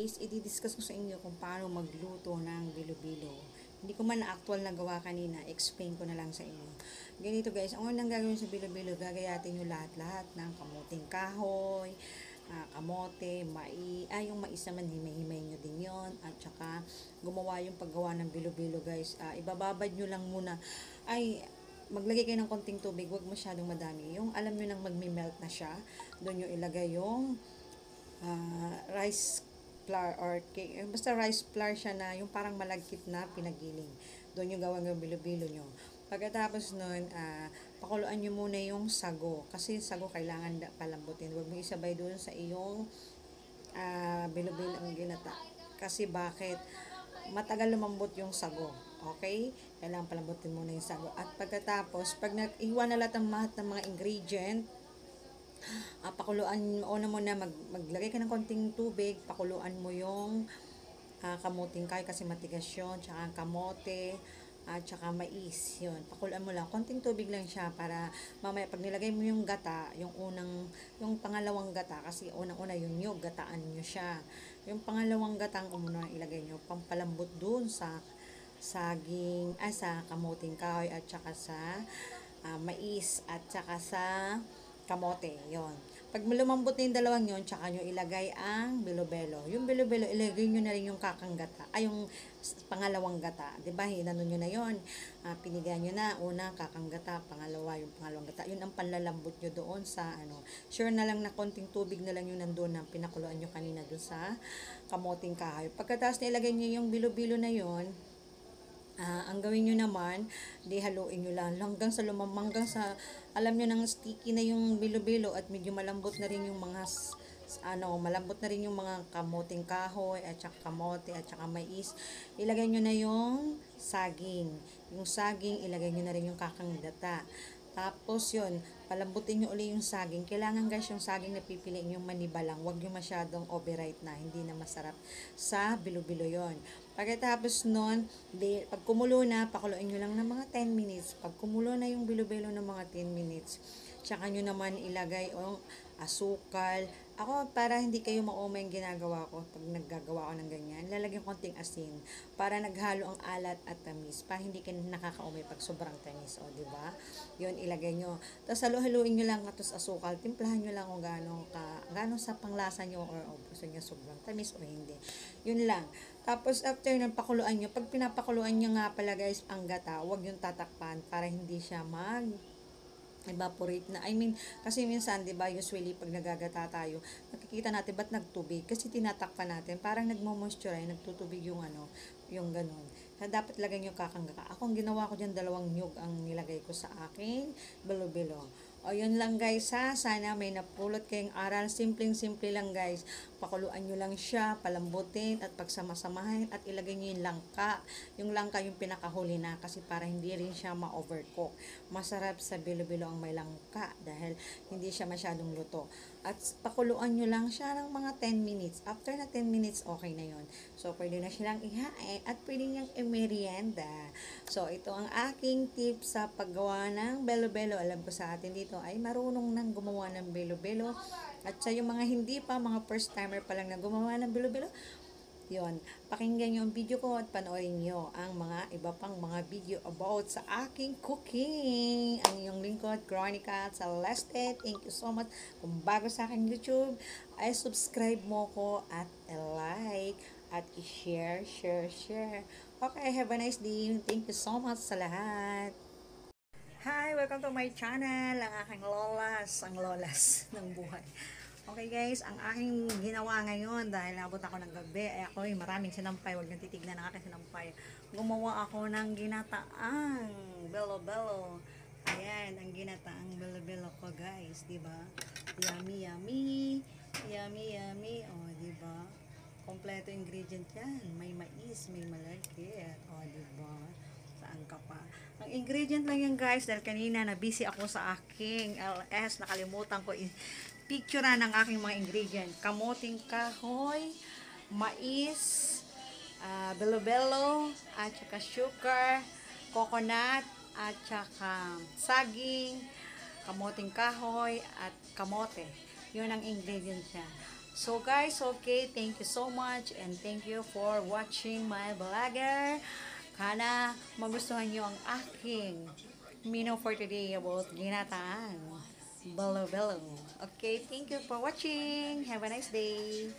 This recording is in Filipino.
guys, i-discuss ko sa inyo kung paano magluto ng bilo-bilo. Hindi ko man actual na gawa kanina, explain ko na lang sa inyo. Ganito guys, ang unang gagawin sa bilo-bilo, gagayatin nyo lahat-lahat ng kamuting kahoy, kamote, yung mais naman, himay-himay nyo din yon. At saka, gumawa yung paggawa ng bilo-bilo guys. Ibababad nyo lang muna, maglagay kayo ng konting tubig, huwag masyadong madami. Yung alam nyo nang magmi-melt na siya, doon nyo ilagay yung rice flour or cake. Basta rice flour siya na yung parang malagkit na pinagiling. Doon yung gawang yung bilo-bilo nyo. Pagkatapos nun, pakuluan nyo muna yung sago. Kasi sago kailangan palambutin. Huwag mo isabay doon sa iyong bilo-bilo ang ginata. Kasi bakit? Matagal lumambot yung sago. Okay? Kailangan palambutin muna yung sago. At pagkatapos, pag iwan na lahat ng mga ingredient, pakuluan mo na maglagay ka ng konting tubig, pakuluan mo yung kamuting kahoy kasi matigas yun, tsaka kamote, at tsaka mais, yun. Pakuluan mo lang, konting tubig lang siya para mamaya pag nilagay mo yung gata, yung pangalawang gata, kasi unang-una yung nyug, gataan nyo siya. Yung pangalawang gatang muna ilagay nyo, pampalambot dun sa saging, sa kamuting kahoy, at tsaka sa mais, at tsaka sa kamote, yon. Pag lumambot na yung dalawang yon, tsaka nyo ilagay ang bilo-bilo. Yung bilo-bilo, ilagay nyo na rin yung kakang gata, yung pangalawang gata. Diba, hinano nyo na yon. Pinigaan nyo na, una, kakang gata, pangalawa, yung pangalawang gata. Yun ang panlalambot nyo doon sa, sure na lang na konting tubig na lang yung nandun na pinakuluan nyo kanina doon sa kamoting kahoy. Pagkatapos na ilagay nyo yung bilo-bilo na yon, ang gawin nyo naman, di haluin nyo lang hanggang sa alam nyo nang sticky na yung bilo-bilo at medyo malambot na rin yung mga malambot na rin yung mga kamuting kahoy at saka kamote at saka mais. Ilagay nyo na yung saging. Yung saging, ilagay nyo na rin yung kakang data. Tapos yun, palambutin nyo uli yung saging. Kailangan guys yung saging na pipiliin yung manibalang. Huwag yung masyadong overripe na. Hindi na masarap sa bilo-bilo yon. Pagkatapos nun, pag kumulo na, pakuluin nyo lang ng mga 10 minutes. Pag kumulo na yung bilo-bilo ng mga 10 minutes, tsaka nyo naman ilagay yung asukal. Ako, para hindi kayo maumay yung ginagawa ko, pag naggagawa ko ng ganyan, lalagyan konting asin para naghalo ang alat at tamis, para hindi kayo nakakaumay pag sobrang tamis, o, diba? Yun, ilagay nyo. Tapos haluin nyo lang, tapos asukal, timplahan nyo lang kung gano'n sa panglasa nyo, or gusto nyo sobrang tamis o hindi. Yun lang. Tapos, after ng pakuluan nyo, pag pinapakuluan nyo nga pala guys, ang gata, huwag yung tatakpan para hindi siya evaporate na. Kasi minsan, 'di ba, usually pag nagagata tayo, nakikita natin ba't nagtubig? Kasi tinatakpan natin, parang nagmo-moisturize, nagtutubig yung yung ganun. Kaya dapat lagay niyo kakang gata. Ako, ang ginawa ko diyan, dalawang nyug ang nilagay ko sa aking bilo-bilo. O, yun lang guys ha. Sana may napulot kayong aral. Simpleng-simple lang guys. Pakuluan nyo lang siya, palambutin, at pagsamasamahin, at ilagay nyo yung langka. Yung langka yung pinakahuli na, kasi para hindi rin siya ma-overcook. Masarap sa bilo-bilo ang may langka dahil hindi siya masyadong luto. At pakuluan nyo lang siya ng mga 10 minutes. After na 10 minutes, okay na yon. So, pwede na silang ihain at pwede niyang i-merienda. So, ito ang aking tip sa paggawa ng bilo-bilo. Alam ko sa atin dito ay marunong nang gumawa ng bilo-bilo. At sa yung mga hindi pa, mga first timer pa lang na gumawa ng bilo-bilo, yon, pakinggan nyo ang video ko at panoorin nyo ang mga iba pang mga video about sa aking cooking. Ang inyong lingkod, Chronica Celeste. Thank you so much. Kung bago sa aking YouTube, ay subscribe mo ko at like at i-share, share. Okay, have a nice day. Thank you so much sa lahat. Hi! Welcome to my channel, ang aking lolas ng buhay. Okay guys, ang aking ginawa ngayon, dahil nabot ako ng gabi, maraming sinampay, huwag nang titignan ang aking sinampay. Gumawa ako ng ginataang bilo-bilo. Ayan, ang ginataang bilo-bilo ko guys, diba? Yummy, yummy. Yummy, yummy. O, diba? Kompleto ingredient yan. May mais, may malagkit. O, diba? Saan ka pa? Ang ingredient lang yan guys, dahil kanina na busy ako sa aking LS, nakalimutan ko picture ng aking mga ingredient. Kamuting kahoy, mais, bilo-bilo, at saka sugar, coconut, at saka saging, kamuting kahoy, at kamote. Yun ang ingredient siya. So guys, okay, thank you so much and thank you for watching my vlogger. Kana magustuhan nyo ang aking menu for today about ginataan. Balo-balo. Okay, thank you for watching. Have a nice day.